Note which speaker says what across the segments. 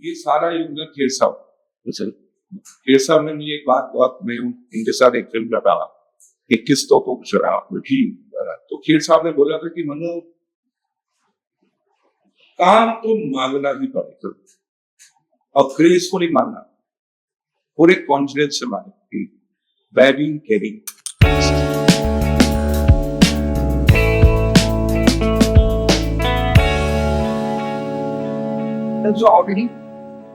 Speaker 1: ये सारा युग खेर साहब खेर साहब ने मुझे एक बात बहुत मैं इनके साथ एक फिल्म कर रहा कि किस तो कुछ रहा तो खेर साहब ने बोला था कि मनु काम तो मांगना ही पड़ेगा और क्रेज को नहीं मांगना, पूरे कॉन्फिडेंस से मांगे batting carrying.
Speaker 2: So already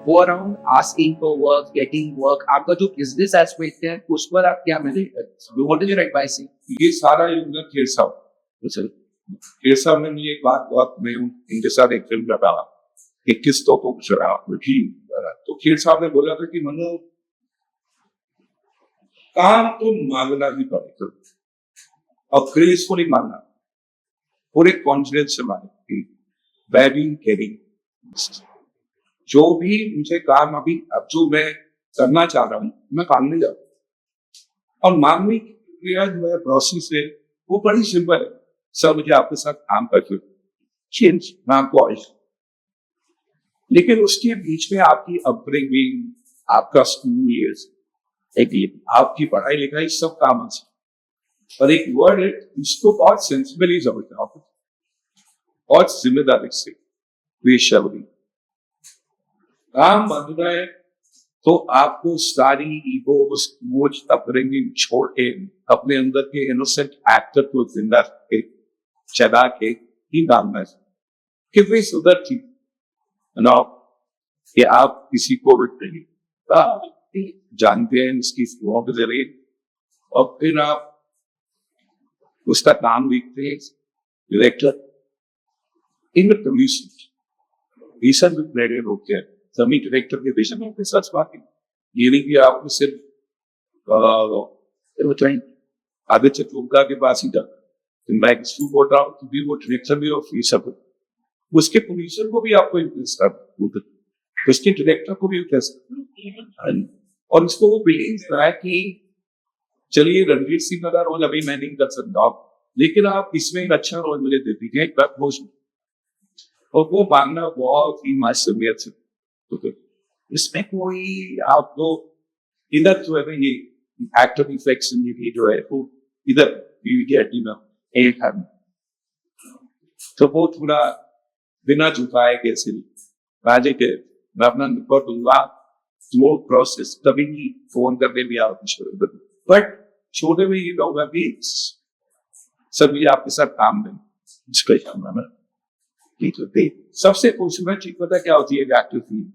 Speaker 2: go around asking for work, getting work. आपका जो business aspect है उस पर आप क्या मैंने what is your advice?
Speaker 1: ये सारा युग खेर साहब खेर साहब ने मुझे एक बात बहुत मैं इनके साथ एक फिल्म कर रहा कि किस तो कुछ रहा तो खेर साहब ने बोला था कि मनु काम तो मांगना ही पड़ेगा और क्रेज को नहीं मांगना, पूरे कॉन्फिडेंस से मांगे बैटिंग कैरिंग। जो भी मुझे काम अभी अब जो मैं करना चाह रहा हूँ मैं मांगने जा रहा हूँ और मांगने की प्रक्रिया जो है प्रोसेस है वो बड़ी सिंपल है। सर मुझे आपके साथ काम करके चेंज मैं आपको लेकिन उसके बीच में आपकी अपब्रिंगिंग, आपका स्कूल ईयर्स, आपकी पढ़ाई लिखाई सब काम आ सकते, पर एक वर्ड है इसको बहुत सेंसिबली समझना होगा, बहुत जिम्मेदारी से बेशर्मी काम मांगना है तो आपको सारी ईगो बोझ अपब्रिंगिंग छोड़ के अपने अंदर के इनोसेंट एक्टर को जिंदा के चला के ही मांगना है कि वे सुधर थी ना कि आप किसी को जानते हैं इसकी फ्लॉ के जरिए और फिर आप उसका काम देखते हैं डायरेक्टर इन कमीशन प्लेयर होते हैं सभी डायरेक्टर के विषय में सच बात है। ये नहीं कि आपको सिर्फ आदित्य चोपड़ा के पास ही था मैं बोल रहा हूँ कि वो डायरेक्टर भी और सब उसके प्रोड्यूसर को भी आपको इम्प्रेस कर उसके डायरेक्टर को भी इम्प्रेस और इसको वो बिलीव रहा है कि चलिए रणवीर सिंह का रोल अभी मैं नहीं कर सकता लेकिन आप इसमें एक अच्छा रोल मुझे दे दीजिए एक बार और वो मांगना बहुत ही मासूमियत से तो इसमें कोई आपको इधर जो है ये एक्टर इफेक्ट्स जो है वो इधर एक है तो वो थोड़ा बिना झुकाए कैसे राजे के मैं अपना नंबर दूंगा वो प्रोसेस कभी भी फोन करने भी आप बट छोटे में ये कहूंगा कि सभी आपके साथ काम दें सबसे खूबसूरत चीज पता क्या होती है एक्टर फील्ड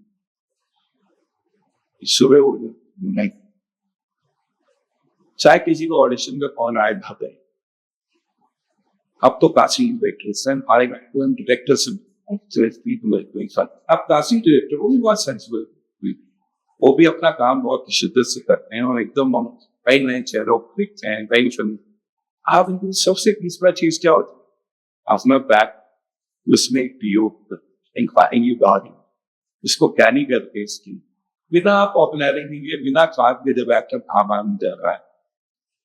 Speaker 1: सुबह हो नहीं चाहे किसी को ऑडिशन का कॉल आए भाग गए अब तो काशी डायरेक्टर से अब काशी डायरेक्टर वो भी बहुत सेंसिबल वो भी अपना काम बहुत शिद्दत से करते हैं और एकदम कई नए चेहरों को दिखते हैं कई फिल्म आप इनकी सबसे तीसरा चीज क्या होती है अपना बैक उसमें इसको कैरी करके इसकी बिना पॉपुलैरिटी के बिना खाद के जब एक्टर काम जा रहा है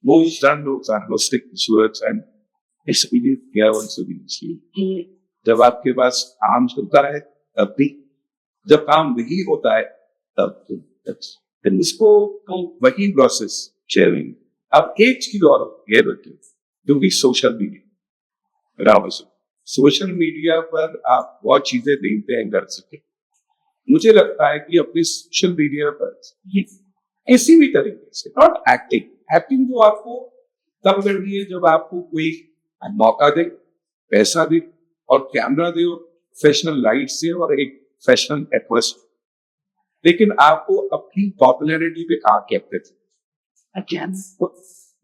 Speaker 1: वो जब आपके पास काम चलता है तब भी जब काम नहीं होता है तब इसको वही प्रोसेस शेयरिंग। अब एक चीज और क्योंकि सोशल मीडिया पर आप बहुत चीजें देखते हैं कर सके मुझे लगता है कि अपने सोशल मीडिया पर ऐसी भी तरीके से नॉट एक्टिंग जो आपको तब करनी है जब आपको कोई मौका दे पैसा दे और कैमरा दे और प्रोफेशनल लाइट से और एक प्रोफेशनल एटमॉस्फेयर लेकिन आपको अपनी पॉपुलैरिटी पे कहाँ कहते थे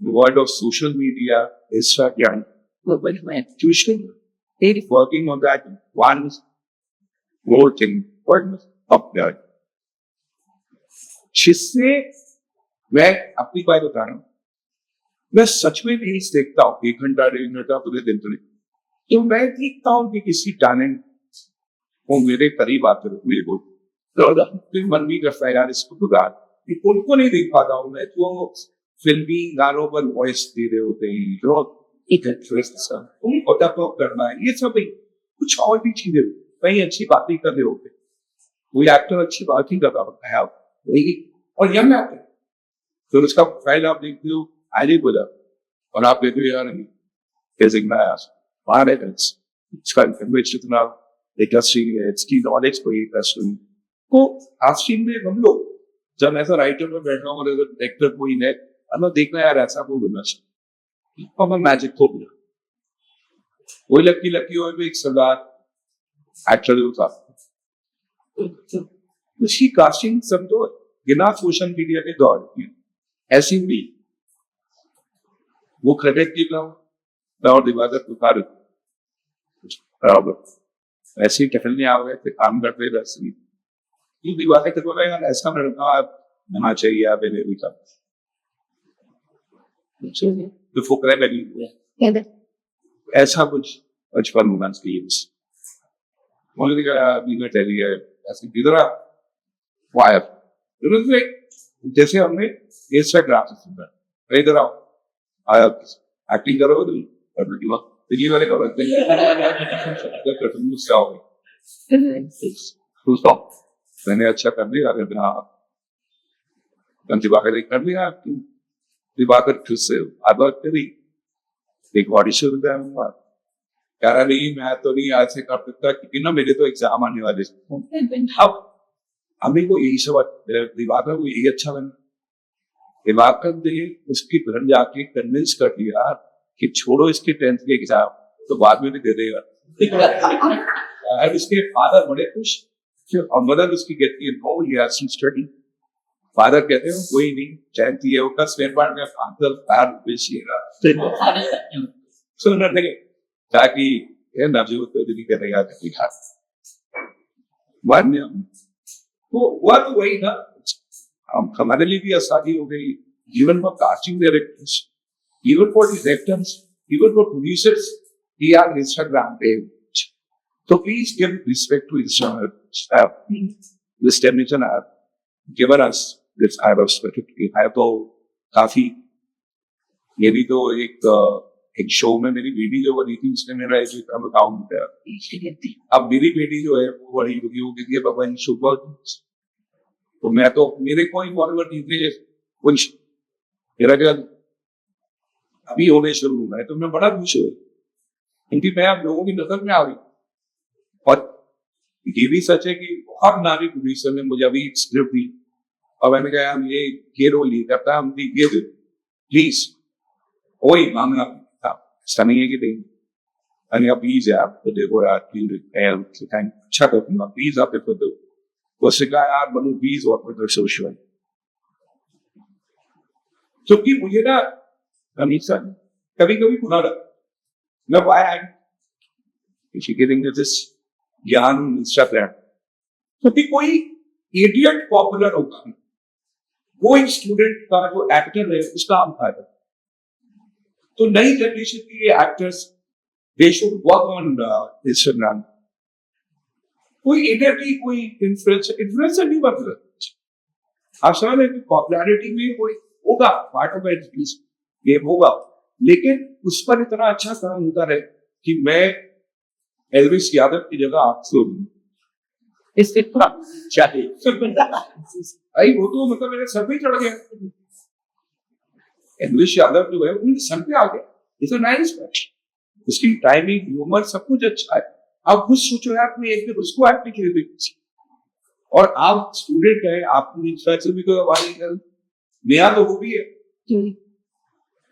Speaker 1: word of social media Instagram working on that one more thing up there जिससे मैं अपनी बात बता रहा हूँ मैं सच में नहीं देखता हूँ 1 घंटा 1.5 घंटा पूरे दिन तो नहीं तो मैं देखता हूँ कि किसी टैलेंट वो मेरे करीब आते मेरे को मन भी करता है यार इसको तो उनको नहीं देख पाता हूँ मैं तो फिल्मी गानों पर वॉइस दे रहे होते हैं करना है ये सब कुछ और भी चीजें कई अच्छी बातें कर रहे होते कोई एक्टर अच्छी बात ही कर रहा है आप वही, और यंग एक्टर, तो उसका प्रोफाइल आप देखते हो हाईली बोला, और आप कहते हो यार कैसे नया बाहर है, इसका इन्फॉर्मेशन इतना इंडस्ट्री है, इसकी नॉलेज कोई इंडस्ट्री, तो आज में हम लोग जब ऐसा राइटर में बैठा हूँ और डायरेक्टर कोई है, हमें देखना यार ऐसा को बोलना चाहिए, हमें मैजिक हो गया, वही लकी लकी हो एक सरदार एक्टर जो था, उसकी कास्टिंग सब तो बिना सोशल मीडिया के दौर की ऐसी भी वो क्रेडिट की और दिवाकर पुकार बराबर ऐसे ही टहलने आ गए थे, काम करते रहे, ये दिवाकर के बोला यार ऐसा लड़का होना चाहिए आप मेरे का, तो फुकरे लगी ऐसा कुछ बचपन रोमांस की मुझे ऐसे किधर वायर जैसे हमने इंस्टाग्राम से सुना, इधर आओ आया एक्टिंग करो दिल्ली वाले को लगते हैं मैंने अच्छा कर दिया, दिवाकर कर दिया, दिवाकर फिर से आदत करी, एक ऑडिशन कह रहा नहीं मैं तो नहीं ऐसे कर सकता क्योंकि ना मेरे तो एग्जाम आने वाले, अब हमें को यही सब दिवाकर को यही अच्छा बना, दिवाकर ने उसकी घर जाके कन्विंस कर दिया कि छोड़ो इसके 10th के एग्जाम तो बाद में भी दे देगा, इसके फादर बड़े खुश, और मदर उसकी कहती है no he has study, father कहते हैं कोई नहीं चाहती है उसका स्पेयर पार्ट में फादर पैर बेचिएगा, सो उन्होंने ताकि ये नवजीवन को नहीं करेगा कि बाद वो हुआ तो वही ना, हमारे लिए भी आसानी हो गई, even for casting directors, even for directors, even for producers, he are Instagram page, so please give respect to Instagram, this television app given us this type of specifically, है तो काफी, ये भी तो एक शो में मेरी बेटी जो बनी थी उसने मेरा एक अकाउंट किया, अब मेरी बेटी जो है वो बड़ी दुखी हो गई है बाबा इन शो पर, तो मैं तो मेरे कोई फॉलोवर नहीं थे कुछ, मेरा क्या अभी होने शुरू हुआ है, तो मैं बड़ा खुश हुआ क्योंकि मैं अब लोगों की नजर में आ गई, और ये भी सच है कि बहुत नारी प्रोड्यूसर ने मुझे अभी स्क्रिप्ट दी और मैंने कहा हम ये रोल नहीं करता, हम ये प्लीज वही मांगना था, ऐसा नहीं है कि नहीं, अरे आप प्लीज यार देखो यार अच्छा करूंगा प्लीज आप देखो दो, उससे कहा यार बनू प्लीज और सोशल, क्योंकि मुझे ना हमेशा कभी कभी बुरा लगा, मैं वाई ज्ञान इंस्टाग्राम, क्योंकि कोई इडियट पॉपुलर होगा, कोई स्टूडेंट का जो एक्टर है उसका हम फायदा, तो नई जनरेशन के actors they should work on Instagram, कोई इडियट नहीं, कोई इन्फ्लुएंसर नहीं बन सकता, आप समझ रहे हैं पॉपुलैरिटी में कोई होगा पार्ट ऑफ एजुकेशन ये होगा, लेकिन उस पर इतना अच्छा काम होता रहे कि मैं एल्विस यादव की जगह आपसे इससे थोड़ा चाहिए भाई, वो तो मतलब मेरे सर पे चढ़ गया, एल्विस यादव जो है उनके सर पे आ गया, इट्स अ नाइस मैच, उसकी टाइमिंग ह्यूमर सब कुछ अच्छा है, आप खुद सोचो यार कोई एक दिन उसको एक्टिंग कर देगी, और आप स्टूडेंट है आपको इंस्ट्रक्शन भी कोई हमारी नया तो वो भी है,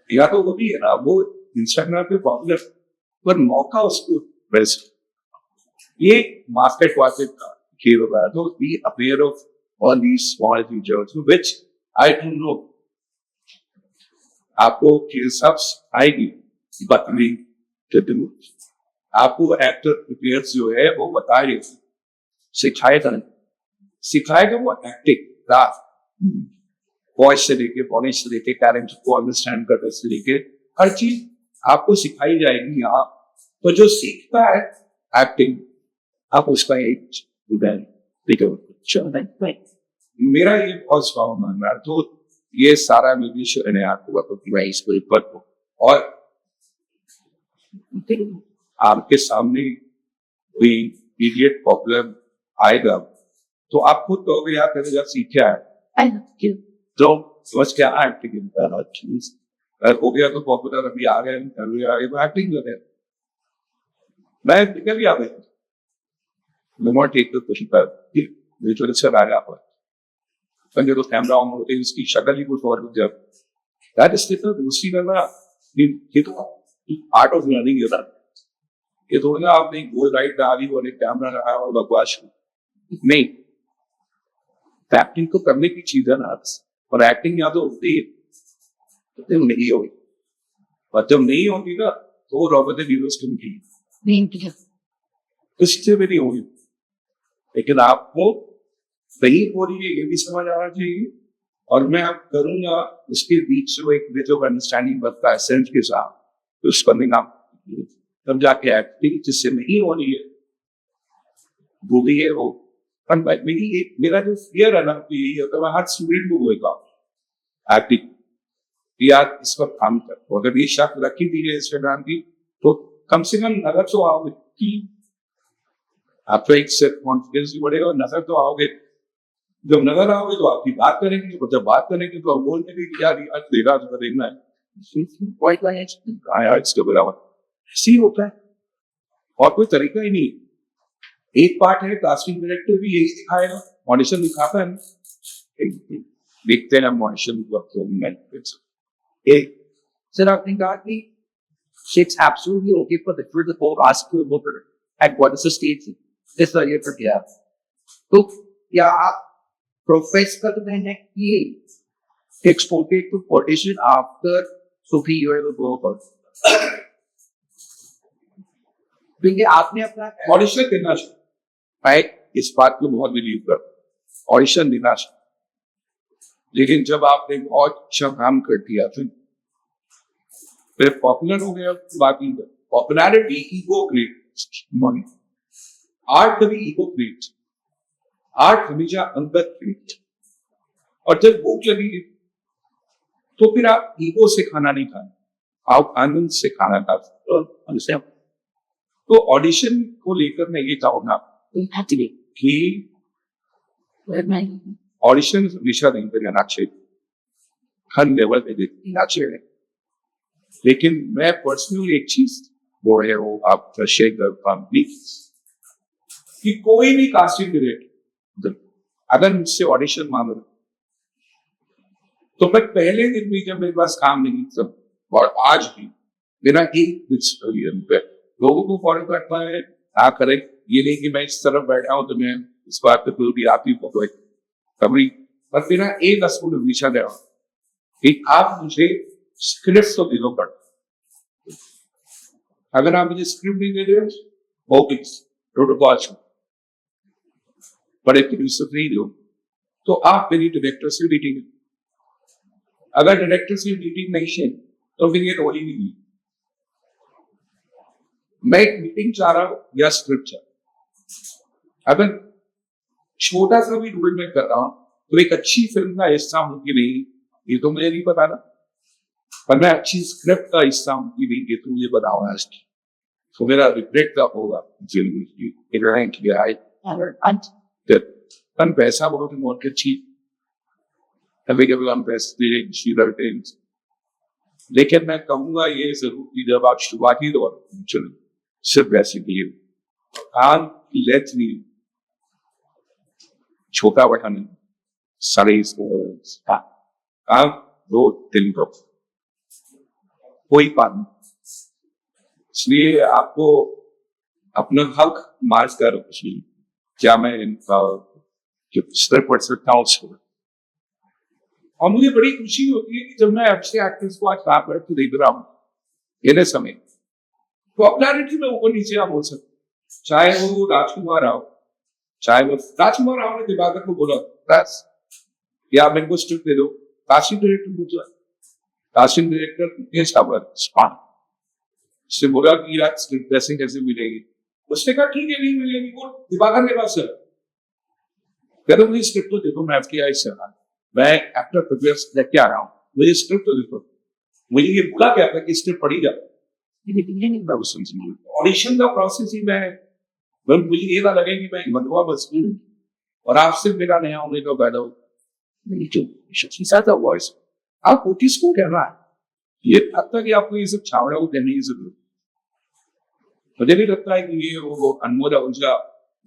Speaker 1: या तो वो भी है ना, वो इंस्टाग्राम पे पॉपुलर, पर मौका उसको बेस्ट, ये मार्केट का खेल होगा, तो be aware of all these small features which I don't know, आपको सब आएगी बतली, आपको एक्टर प्रिपेयर्स जो है वो बताएगा, सिखाएगा वो एक्टिंग क्राफ्ट, वॉइस से लेके वॉइस से लेके टैलेंट को अंडरस्टैंड करने से लेके हर चीज आपको सिखाई जाएगी यहाँ, तो जो सीखता है एक्टिंग आप उसका एक मेरा ये बहुत स्ट्रॉन्ग मानना है, तो ये सारा म्यूजिशियन है आपको, और आपके सामने कोई इडियट प्रॉब्लम आएगा तो आप खुद कहोगे यार मैंने जब सीखा है
Speaker 2: I love you.
Speaker 1: तो समझ क्या एक्टिंग हो गया तो पॉपुलर अभी आ गए कर रहे हैं वो एक्टिंग कर रहे हैं मैं निकल गया मैं नॉट टेक द क्वेश्चन पर लिटरली से आ गया पर संजय तो कैमरा ऑन होते हैं इसकी शक्ल ही कुछ और जब दैट इज द दूसरी करना ये तो आर्ट ऑफ लर्निंग है ये थोड़ा ना आपने गोल राइट डाली और एक कैमरा लगाया और बकवास नहीं एक्टिंग तो करने की चीज है ना और एक्टिंग या तो होती है तो नहीं होगी और जब नहीं होगी ना तो रॉबर्ट डी नीरो की
Speaker 2: Thank you.
Speaker 1: इससे भी नहीं होगी लेकिन आपको सही हो रही है ये भी समझ आना चाहिए और मैं अब करूंगा उसके बीच से एक बेहतर ऑफ अंडरस्टैंडिंग बनता है सेंस के साथ तो उस करने का तब जाके एक्टिंग जिससे नहीं हो रही है वो भी है वो मेरा जो फियर है ना यही है तो मैं हर स्टूडेंट को बोलता हूँ एक्टिंग यार इस पर काम कर अगर ये शर्त रखी दी है इंस्टाग्राम की तो कम से कम नजर तो आओगे आपका एक सेट कॉन्फिडेंस भी बढ़ेगा और नजर तो आओगे जब नजर आओगे तो आपकी बात करेंगे और जब बात करेंगे तो आप बोलते हैं कि यार आज देखा तो देखना है
Speaker 2: White light.
Speaker 1: यार इसके बराबर ऐसे ही होता है और कोई तरीका ही नहीं एक पार्ट है कास्टिंग डायरेक्टर भी यही दिखाएगा ऑडिशन दिखाता है देखते हैं हम ऑडिशन एक
Speaker 2: Sir, आपने कहा कि it's absolutely okay for the whole ask to book at what is the stage this year for क्या तो क्या आप प्रोफेस कर रहे हैं कि exported to audition after so 3 years ago क्योंकि आपने अपना
Speaker 1: ऑडिशन देना चाहिए मैं इस बात को बहुत बिलीव कर ऑडिशन देना चाहिए लेकिन जब आपने बहुत अच्छा काम कर दिया फिर पॉपुलर हो गया बात नहीं कर पॉपुलैरिटी ईगो क्रिएट आर्ट कभी ईगो क्रिएट आर्ट हमेशा अंदर क्रिएट और जब भूख लगी तो फिर आप ईगो से खाना नहीं खाना आप आनंद से खाना खाते तो ऑडिशन को लेकर मैं ये चाहूंगा कि ऑडिशन हमेशा नहीं पे रहना चाहिए हर लेवल पे देखना चाहिए लेकिन मैं पर्सनली एक चीज बोल रहे हो आप शेयर करता कि कोई भी कास्टिंग डायरेक्टर अगर मुझसे ऑडिशन मांग तो मैं पहले दिन भी जब मेरे पास काम नहीं सब और आज भी बिना एक लोगों को फॉलो करता है क्या करे ये नहीं कि मैं इस तरफ बैठा हूं तो मैं इस बात पे कोई भी आती फोटो कभी पर बिना एक असुल हमेशा दे कि आप मुझे स्क्रिप्ट तो दे दो पढ़ अगर आप मुझे स्क्रिप्ट नहीं दे रहे हो प्रोटोकॉल पर एक नहीं दो तो आप मेरी डायरेक्टर से मीटिंग अगर डायरेक्टर से मीटिंग नहीं है तो फिर ये रोल ही नहीं मैं एक मीटिंग चाह रहा हूं या स्क्रिप्ट चाह अगर छोटा सा भी रोल मैं कर रहा हूं तो एक अच्छी फिल्म का हिस्सा हूं कि नहीं ये तो मुझे नहीं पता ना पर मैं अच्छी स्क्रिप्ट का हिस्सा हूं कि नहीं ये तो मुझे बताओ आज की तो मेरा रिग्रेट का होगा पैसा बहुत बहुत अच्छी लेकिन मैं कहूंगा ये जरूर कि जब आप शुरुआती दौर सिर्फ वैसे भी काम लेट नहीं छोटा बड़ा नहीं सारे काम दो दिन को कोई बात नहीं इसलिए आपको अपना हक मार्च कर क्या मैं स्तर पढ़ सकता हूँ उसको और मुझे बड़ी खुशी होती है कि जब मैं अच्छे एक्टर्स को आज काम करके देख रहा हूँ ये समय पॉपुलैरिटी में ऊपर नीचे आप हो सकते चाहे वो राजकुमार राव चाहे वो राजकुमार राव ने दिवाकर को बोला बस या मेरे को स्क्रिप्ट दे दो कास्टिंग डायरेक्टर पूछा कास्टिंग डायरेक्टर उससे बोला कि यार स्क्रिप्ट कैसे कैसे मिलेगी उसने कहा ठीक है नहीं मिलेगी वो दिवाकर के पास कहते मुझे स्क्रिप्ट तो देखो मैं FTI से मैं एक्टर प्रिपेयर लेके आ रहा हूँ मुझे स्क्रिप्ट तो देखो मुझे ये बोला क्या था कि स्क्रिप्ट पढ़ी जा ऑडिशन का प्रोसेस ही मैं मुझे ये ना लगे कि मैं बनवा बस और आपसे मेरा नया होने का फायदा हो मेरी जो सा वॉइस आप नोटिस को कहना है ये लगता कि आपको ये सब छावड़ा को कहने की जरूरत मुझे नहीं लगता है कि ये वो अनमोल ऊर्जा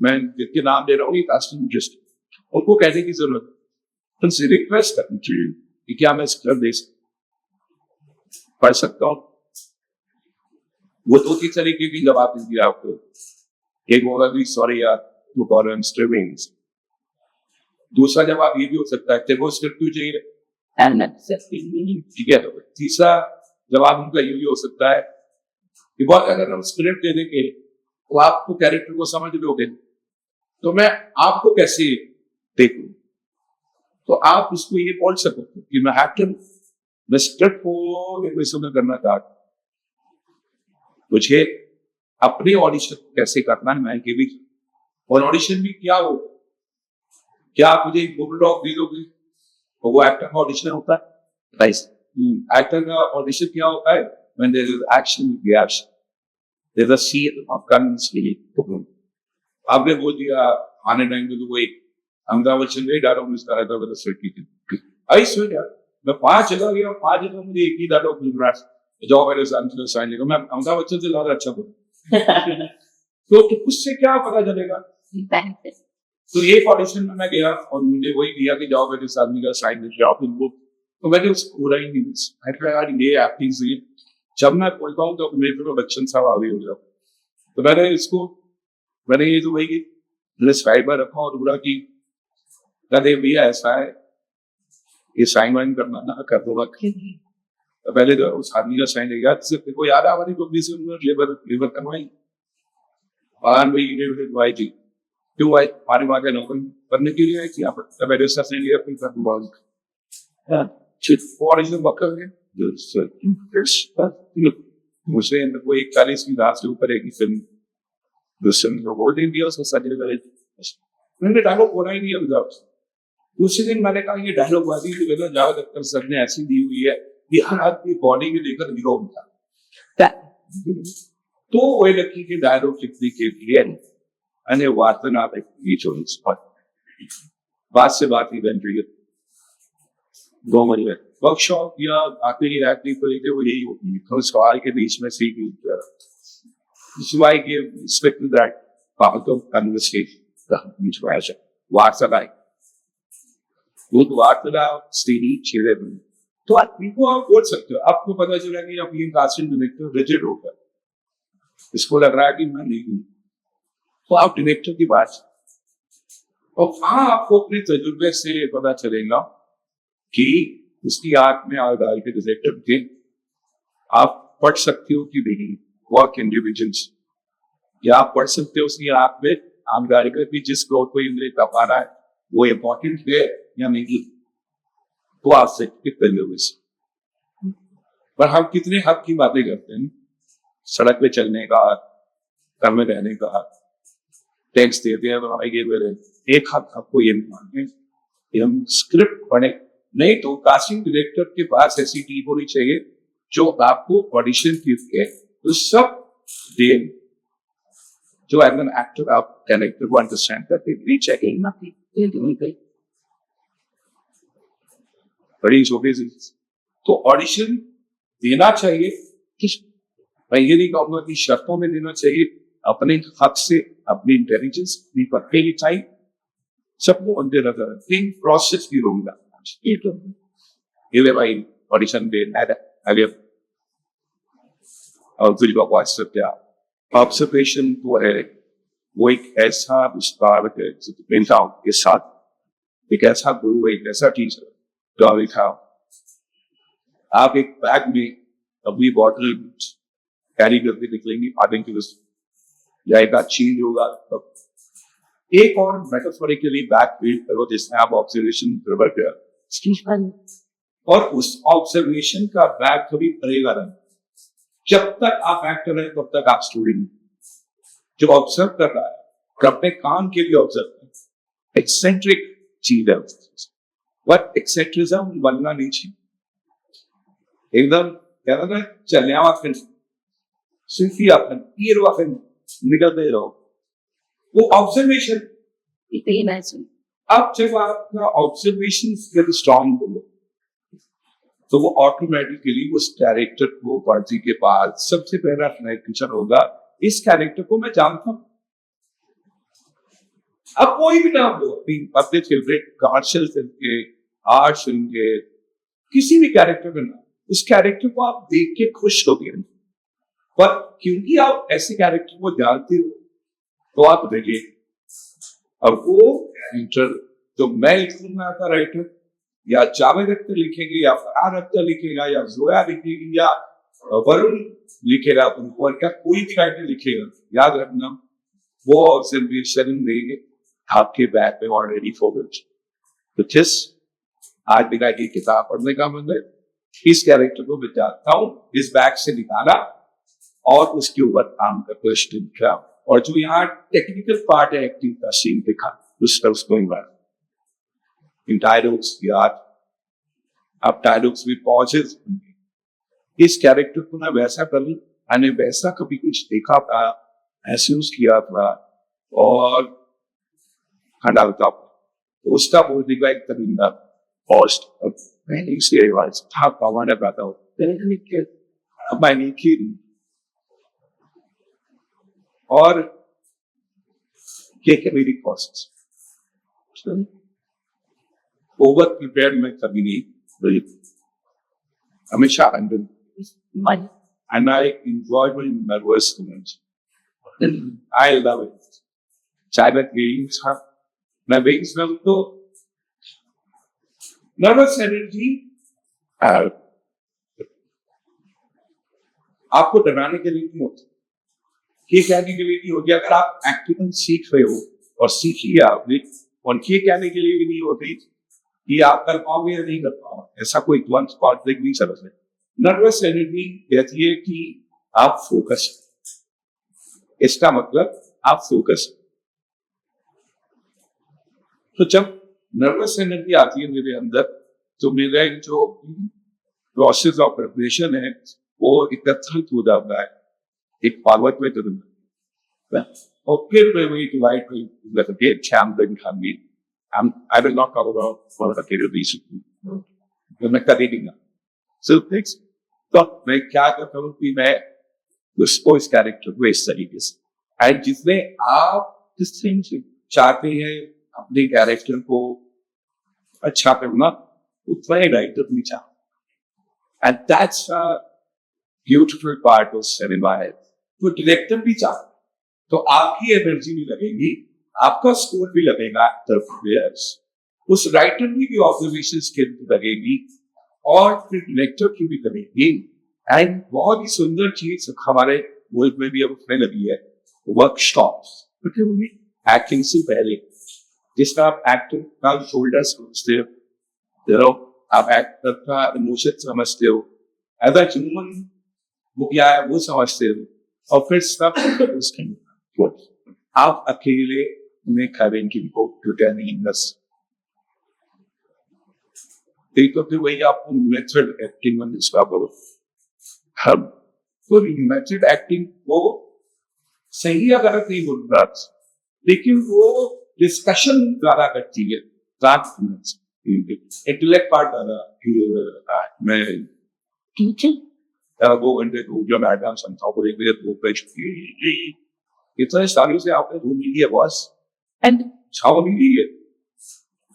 Speaker 1: मैं जिसके नाम दे रहा हूँ इंटरेस्ट उनको कहने की जरूरत उनसे रिक्वेस्ट करनी चाहिए कि क्या मैं स्क्रिप्ट दे पढ़ सकता हूँ वो दो तीन तरीके की जवाब दीजिए आपको एक होगा कि सॉरी यार टू फॉरेन स्ट्रीमिंग्स दूसरा जवाब ये भी हो सकता है तेरे को स्क्रिप्ट क्यों चाहिए ठीक है तीसरा जवाब उनका ये भी हो सकता है कि बहुत अगर हम स्क्रिप्ट दे देंगे तो आपको कैरेक्टर को समझ लोगे तो मैं आपको कैसे देखूं तो आप उसको ये बोल सको कि मैं एक्टर मैं स्क्रिप्ट को रिविजन करना चाहता मुझे अपने ऑडिशन कैसे करना है मैं ये भी और ऑडिशन भी क्या हो क्या आप मुझे एक गूगल डॉक दे दोगे तो वो एक्टर का ऑडिशन होता है राइट एक्टर का ऑडिशन क्या होता है when there is action reaction there's a scene of convincing आपने बोल दिया आने टाइम पे तो वो एक अमिताभ बच्चन ने डायलॉग यूज करा था मतलब स्वीट की आई स्वेट यार मैं 5 जगह गया 5 जगह मुझे एक ही डायलॉग मिल रहा है जॉब मेरे सामने साइन लेगा मैं अमिताभ बच्चन से ज्यादा अच्छा बोलूं तो उससे क्या पता चलेगा तो एक ऑडिशन में मैं गया और मुझे वही दिया कि जाओ मेरे सामने का साइन ले जाओ इनको तो मैंने उसको पूरा ही नहीं मैं यार ये एक्टिंग से जब मैं बोलता हूँ तो मेरे को बच्चन साहब आगे हो गया तो मैंने ये तो वही स्लाइड पर रखा और पूरा की कहते भैया ऐसा है ये साइन वाइन करना ना कर दो तो पहले तो उस आदमी का साइन लेगा सिर्फ को याद आ हमारी कंपनी से लेबर करवाई और भाई थी क्यों भाई हमारे वहां का नौकरी करने के लिए कि आप पहले उसका साइन लिया फिर कर मुझे वो 41 की रात से ऊपर एक फिल्म गोल्डन दिया उसका सजे करे मैंने डायलॉग बोला ही नहीं अभी उसी दिन मैंने कहा ये डायलॉग बाजी जावेद अख्तर सर ने ऐसी दी हुई है कि हर आदमी बॉडी में लेकर हीरो होता तो वो लड़की के डायलॉग लिखने के लिए अने वार्तना बात से बात ही बन रही है 2 महीने वर्कशॉप या आखिरी एक्टिंग को लेकर वो यही होती है तो सवाल के बीच में सीख वार्तालाप वो वार्तालाप स्टेडी चेहरे में तो आदमी को आप बोल सकते हो आपको पता चला कि अब ये कास्टिंग डायरेक्टर रिजिड होगा इसको लग रहा है कि मैं नहीं हूं तो आप डायरेक्टर की बात और वहां आपको अपने तजुर्बे से पता चलेगा कि उसकी आंख में आगाल के डायरेक्टर थे आप पढ़ सकते हो कि नहीं वर्क इंडिविजुअल्स या आप पढ़ सकते हो उसकी आंख में आगाल की जिस ग्रोथ को इंद्रिय कर पा रहा है वो इम्पोर्टेंट है या नहीं तो आपसे तजुर्बे से पर हम कितने हक की बातें करते हैं सड़क पे चलने का घर में रहने का टैक्स देते हैं तो एक हक आपको ये मांगे कि हम स्क्रिप्ट पढ़े नहीं तो कास्टिंग डायरेक्टर के पास ऐसी टीम होनी चाहिए जो आपको ऑडिशन के तो सब दे जो एज एन एक्टर आप कैरेक्टर को अंडरस्टैंड करते हैं चेकिंग बड़ी छोटी सी तो ऑडिशन देना चाहिए किस मैं ये नहीं कहूंगा कि शर्तों में देना चाहिए अपने हक से अपनी इंटेलिजेंस अपनी पत्ते की टाइम सबको अंदर रखा प्रोसेस भी होगा ये भाई ऑडिशन दे आगे और फिर वॉइस क्या ऑब्जर्वेशन तो है वो एक ऐसा विस्तार के साथ एक ऐसा गुरु एक ऐसा टीचर जो आप लिखा आप एक बैग में कभी बॉटल कैरी करके निकलेंगे आधे की या एक चेंज होगा तब एक और मेटाफोरिकली बैक फील्ड करो जिसमें आप ऑब्जर्वेशन रिवर किया और उस ऑब्जर्वेशन का बैक कभी करेगा नहीं जब तक आप एक्टर है तब तक आप स्टूडेंट जो ऑब्जर्व कर रहा है और अपने काम के लिए ऑब्जर्व कर एक्सेंट्रिक चीज है बट एक्सेंट्रिज्म बनना नहीं चाहिए एकदम क्या कहते हैं चलने वाला सूफी अपन पीर वाकन निकलते रहो वो ऑब्जर्वेशन अब जब आपका ऑब्जर्वेशन स्किल स्ट्रांग हो तो वो ऑटोमेटिकली उस कैरेक्टर को पढ़ने के बाद सबसे पहला रिएक्शन होगा, इस कैरेक्टर को मैं जानता हूं। अब कोई भी नाम लो, अपने फेवरेट कमर्शियल फिल्म के, आर्ट फिल्म के, किसी भी कैरेक्टर का नाम, उस कैरेक्टर को आप देख के खुश हो गए, पर क्योंकि आप ऐसे कैरेक्टर को जानते हो तो आप रिलेट। अब वो कैरेक्टर जो मैं लिखूंगा का राइटर, या जावेद अख्तर लिखेंगे, या फरहान अख्तर लिखेगा, या जोया लिखेगी, या वरुण लिखेगा, और क्या कोई भी राइटर लिखेगा, याद रखना वो ऑब्जर्वेशन देंगे आपके बैग में ऑलरेडी फोकस। तो जिस आज मेरा ये किताब पढ़ने का मतलब, इस कैरेक्टर को मैं जानता हूँ, इस बैग से निकाला और उसके ऊपर काम का क्वेश्चन लिखा, और जो यहाँ टेक्निकल पार्ट है एक्टिंग का सीन दिखा, उसको इन डायलॉग्स यार, आप डायलॉग्स में पॉजेस, इस कैरेक्टर को ना वैसा करूं, मैंने वैसा कभी कुछ देखा था, महसूस किया था, और हटाता तो उसका बोलने का एक तरीका पॉस्ट मैंने इसलिए था कमाना पाता हूँ, अब मैं लिखी और ये मेरी प्रोसेस ओवर प्रिपेयर मैं कभी नहीं, हमेशा अंदर, and I enjoy my nervous moments. I love it. चाहे मैं वेइंग्स था, मैं वेइंग्स में तो नर्वस एनर्जी आपको डराने के लिए नहीं होती, ये कहने के लिए नहीं होती। अगर आप एक्टिंग सीख रहे हो और सीख लिया आपने, और ये कहने के लिए भी नहीं होती कि आप कर पाओगे या नहीं कर पाओगे, ऐसा कोई वंस कॉन्फ्लिक्ट नहीं चल रहा है। नर्वस एनर्जी कहती है कि आप फोकस, इसका मतलब आप फोकस। तो जब नर्वस एनर्जी आती है मेरे अंदर, तो मेरा जो प्रोसेस ऑफ प्रिपरेशन है वो एकत्रित हो जाता है एक फॉरवर्ड में करूंगा, और फिर मैं वही डिवाइड करूंगा चैम्पियन खामी, I will not talk about for a material reason, मैं करेगा सिर्फ थिंग्स। तो मैं क्या करता हूँ कि मैं उसको इस कैरेक्टर को इस तरीके से, एंड जिसमें आप जिस थिंग से चाहते हैं अपने कैरेक्टर को अच्छा करना, उतना ही राइटर भी चाह, and that's a beautiful part of cinema है। तो डायरेक्टर भी चाह, तो आपकी एनर्जी भी लगेगी, आपका स्कोर भी लगेगा, उस राइटर की भी ऑब्जर्वेशन स्किल लगेगी, और फिर डायरेक्टर की भी लगेगी। एंड बहुत ही सुंदर चीज हमारे मुल्क में भी अब होने लगी है, वर्कशॉप्स एक्टिंग से पहले, जिसका आप एक्टर का शोल्डर समझते हो, आप एक्टर का इमोशन समझते हो, एज अ ह्यूमन वो क्या है वो समझते हो, और फिर सब उसके आप अकेले में करेंगे को नहीं, बस तो फिर वही आपको मेथड एक्टिंग में इसका बोलो। हम तो मेथड एक्टिंग वो सही या गलत नहीं बोल रहा, लेकिन वो डिस्कशन ज्यादा करती है, इंटेलेक्ट पार्ट ज्यादा मैं वो घंटे को जो मैडम संस्था को एक दो पेज इतने सालों से आपने धूम ली है बॉस, एंड छाव भी ली है,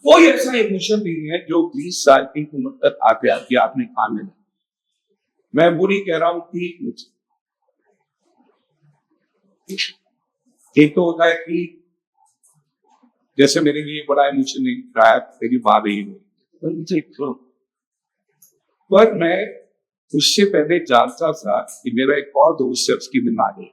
Speaker 1: कोई ऐसा इमोशन नहीं है जो 20 साल की उम्र तक आके आपने काम में। मैं वो नहीं कह रहा हूं कि एक तो होता है कि जैसे मेरे लिए बड़ा इमोशन नहीं रहा है, मेरी माँ भी पर मैं उससे पहले जानता था कि मेरा एक और दोस्त है, उसकी बीमारी,